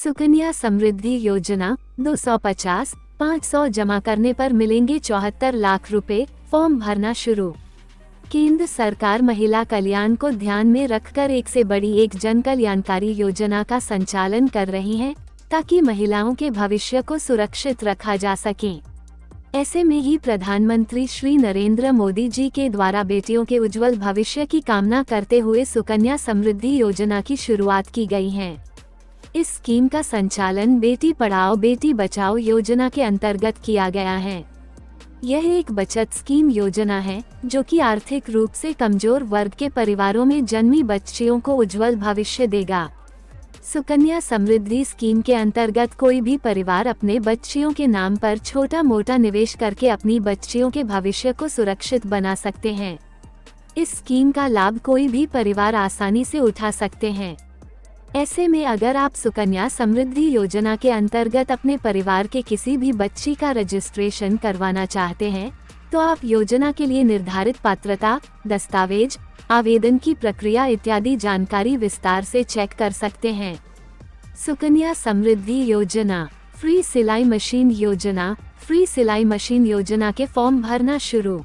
सुकन्या समृद्धि योजना 250, 500 जमा करने पर मिलेंगे 74 लाख रुपए, फॉर्म भरना शुरू। केंद्र सरकार महिला कल्याण को ध्यान में रखकर एक से बड़ी एक जन कल्याणकारी योजना का संचालन कर रही है, ताकि महिलाओं के भविष्य को सुरक्षित रखा जा सके। ऐसे में ही प्रधानमंत्री श्री नरेंद्र मोदी जी के द्वारा बेटियों के उज्जवल भविष्य की कामना करते हुए सुकन्या समृद्धि योजना की शुरुआत की गई है। इस स्कीम का संचालन बेटी पढ़ाओ बेटी बचाओ योजना के अंतर्गत किया गया है। यह एक बचत स्कीम योजना है जो कि आर्थिक रूप से कमजोर वर्ग के परिवारों में जन्मी बच्चियों को उज्जवल भविष्य देगा। सुकन्या समृद्धि स्कीम के अंतर्गत कोई भी परिवार अपने बच्चियों के नाम पर छोटा मोटा निवेश करके अपनी बच्चियों के भविष्य को सुरक्षित बना सकते हैं। इस स्कीम का लाभ कोई भी परिवार आसानी से उठा सकते हैं। ऐसे में अगर आप सुकन्या समृद्धि योजना के अंतर्गत अपने परिवार के किसी भी बच्ची का रजिस्ट्रेशन करवाना चाहते हैं, तो आप योजना के लिए निर्धारित पात्रता, दस्तावेज, आवेदन की प्रक्रिया इत्यादि जानकारी विस्तार से चेक कर सकते हैं। सुकन्या समृद्धि योजना फ्री सिलाई मशीन योजना। फ्री सिलाई मशीन योजना के फॉर्म भरना शुरू।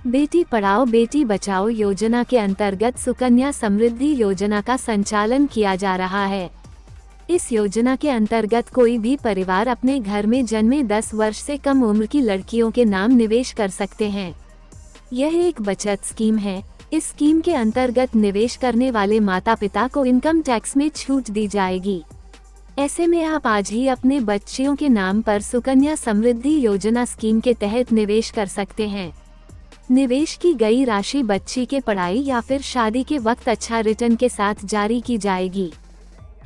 बेटी पढ़ाओ बेटी बचाओ योजना के अंतर्गत सुकन्या समृद्धि योजना का संचालन किया जा रहा है। इस योजना के अंतर्गत कोई भी परिवार अपने घर में जन्मे 10 वर्ष से कम उम्र की लड़कियों के नाम निवेश कर सकते हैं। यह एक बचत स्कीम है। इस स्कीम के अंतर्गत निवेश करने वाले माता पिता को इनकम टैक्स में छूट दी जाएगी। ऐसे में आप आज ही अपने बच्चियों के नाम पर सुकन्या समृद्धि योजना स्कीम के तहत निवेश कर सकते हैं। निवेश की गई राशि बच्ची के पढ़ाई या फिर शादी के वक्त अच्छा रिटर्न के साथ जारी की जाएगी।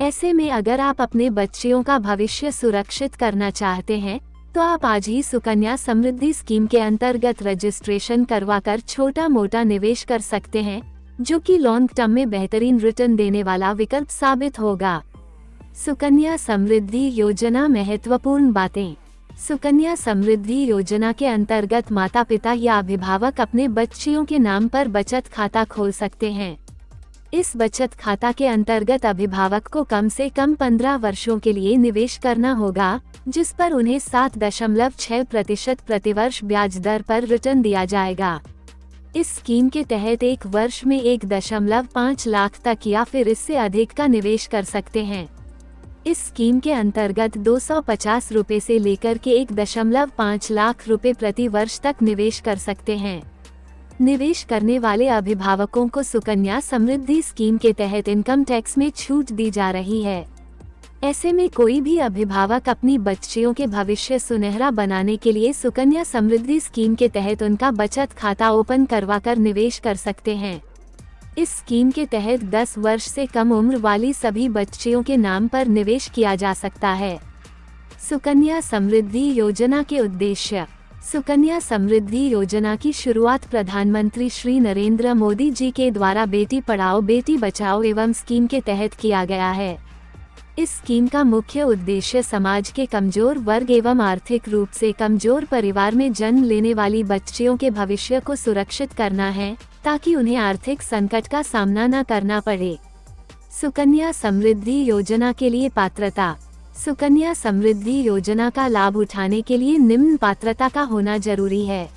ऐसे में अगर आप अपने बच्चियों का भविष्य सुरक्षित करना चाहते हैं, तो आप आज ही सुकन्या समृद्धि स्कीम के अंतर्गत रजिस्ट्रेशन करवाकर छोटा मोटा निवेश कर सकते हैं, जो कि लॉन्ग टर्म में बेहतरीन रिटर्न देने वाला विकल्प साबित होगा। सुकन्या समृद्धि योजना महत्वपूर्ण बातें। सुकन्या समृद्धि योजना के अंतर्गत माता पिता या अभिभावक अपने बच्चियों के नाम पर बचत खाता खोल सकते हैं। इस बचत खाता के अंतर्गत अभिभावक को कम से कम 15 वर्षों के लिए निवेश करना होगा, जिस पर उन्हें 7.6% प्रतिवर्ष ब्याज दर पर रिटर्न दिया जाएगा। इस स्कीम के तहत एक वर्ष में 1.5 लाख तक या फिर इससे अधिक का निवेश कर सकते हैं। इस स्कीम के अंतर्गत 250 रुपए से लेकर के 1.5 लाख रुपए प्रति वर्ष तक निवेश कर सकते हैं। निवेश करने वाले अभिभावकों को सुकन्या समृद्धि स्कीम के तहत इनकम टैक्स में छूट दी जा रही है। ऐसे में कोई भी अभिभावक अपनी बच्चियों के भविष्य सुनहरा बनाने के लिए सुकन्या समृद्धि स्कीम के तहत उनका बचत खाता ओपन करवाकर निवेश कर सकते हैं। इस स्कीम के तहत 10 वर्ष से कम उम्र वाली सभी बच्चियों के नाम पर निवेश किया जा सकता है। सुकन्या समृद्धि योजना के उद्देश्य। सुकन्या समृद्धि योजना की शुरुआत प्रधानमंत्री श्री नरेंद्र मोदी जी के द्वारा बेटी पढ़ाओ बेटी बचाओ एवं स्कीम के तहत किया गया है। इस स्कीम का मुख्य उद्देश्य समाज के कमजोर वर्ग एवं आर्थिक रूप से कमजोर परिवार में जन्म लेने वाली बच्चियों के भविष्य को सुरक्षित करना है, ताकि उन्हें आर्थिक संकट का सामना न करना पड़े। सुकन्या समृद्धि योजना के लिए पात्रता। सुकन्या समृद्धि योजना का लाभ उठाने के लिए निम्न पात्रता का होना जरूरी है।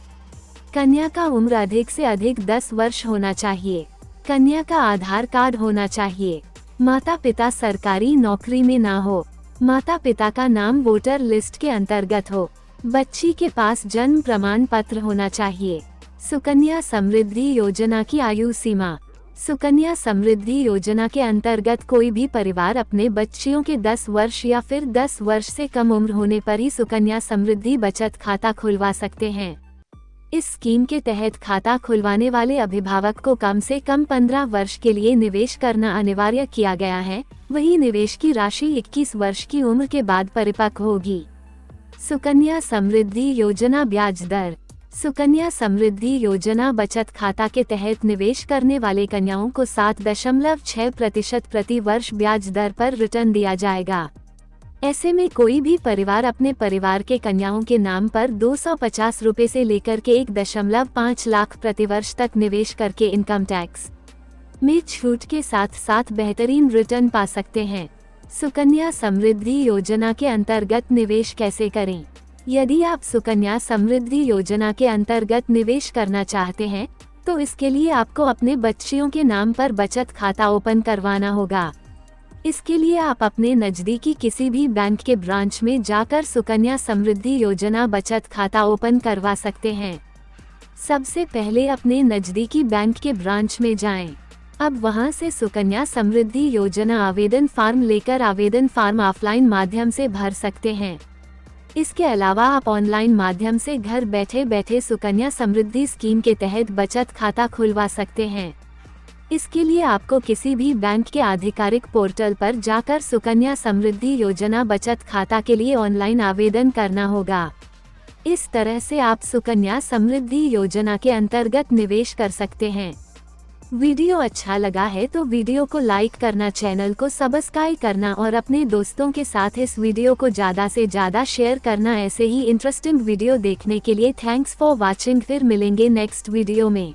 कन्या का उम्र अधिक से अधिक 10 वर्ष होना चाहिए। कन्या का आधार कार्ड होना चाहिए। माता पिता सरकारी नौकरी में ना हो। माता पिता का नाम वोटर लिस्ट के अंतर्गत हो। बच्ची के पास जन्म प्रमाण पत्र होना चाहिए। सुकन्या समृद्धि योजना की आयु सीमा। सुकन्या समृद्धि योजना के अंतर्गत कोई भी परिवार अपने बच्चियों के 10 वर्ष या फिर 10 वर्ष से कम उम्र होने पर ही सुकन्या समृद्धि बचत खाता खुलवा सकते हैं। इस स्कीम के तहत खाता खुलवाने वाले अभिभावक को कम से कम 15 वर्ष के लिए निवेश करना अनिवार्य किया गया है। वही निवेश की राशि 21 वर्ष की उम्र के बाद परिपक्व होगी। सुकन्या समृद्धि योजना ब्याज दर। सुकन्या समृद्धि योजना बचत खाता के तहत निवेश करने वाले कन्याओं को 7.6% प्रति वर्ष ब्याज दर पर रिटर्न दिया जाएगा। ऐसे में कोई भी परिवार अपने परिवार के कन्याओं के नाम पर 250 रुपए से लेकर के 1.5 लाख प्रति वर्ष तक निवेश करके इनकम टैक्स में छूट के साथ साथ बेहतरीन रिटर्न पा सकते हैं। सुकन्या समृद्धि योजना के अंतर्गत निवेश कैसे करें? यदि आप सुकन्या समृद्धि योजना के अंतर्गत निवेश करना चाहते हैं, तो इसके लिए आपको अपने बच्चियों के नाम पर बचत खाता ओपन करवाना होगा। इसके लिए आप अपने नज़दीकी किसी भी बैंक के ब्रांच में जाकर सुकन्या समृद्धि योजना बचत खाता ओपन करवा सकते हैं। सबसे पहले अपने नज़दीकी बैंक के ब्रांच में जाएं। अब वहां से सुकन्या समृद्धि योजना आवेदन फॉर्म लेकर आवेदन फॉर्म ऑफलाइन माध्यम से भर सकते हैं। इसके अलावा आप ऑनलाइन माध्यम से घर बैठे बैठे सुकन्या समृद्धि स्कीम के तहत बचत खाता खुलवा सकते हैं। इसके लिए आपको किसी भी बैंक के आधिकारिक पोर्टल पर जाकर सुकन्या समृद्धि योजना बचत खाता के लिए ऑनलाइन आवेदन करना होगा। इस तरह से आप सुकन्या समृद्धि योजना के अंतर्गत निवेश कर सकते हैं। वीडियो अच्छा लगा है तो वीडियो को लाइक करना, चैनल को सब्सक्राइब करना और अपने दोस्तों के साथ इस वीडियो को ज़्यादा से ज़्यादा शेयर करना। ऐसे ही इंटरेस्टिंग वीडियो देखने के लिए थैंक्स फॉर वॉचिंग। फिर मिलेंगे नेक्स्ट वीडियो में।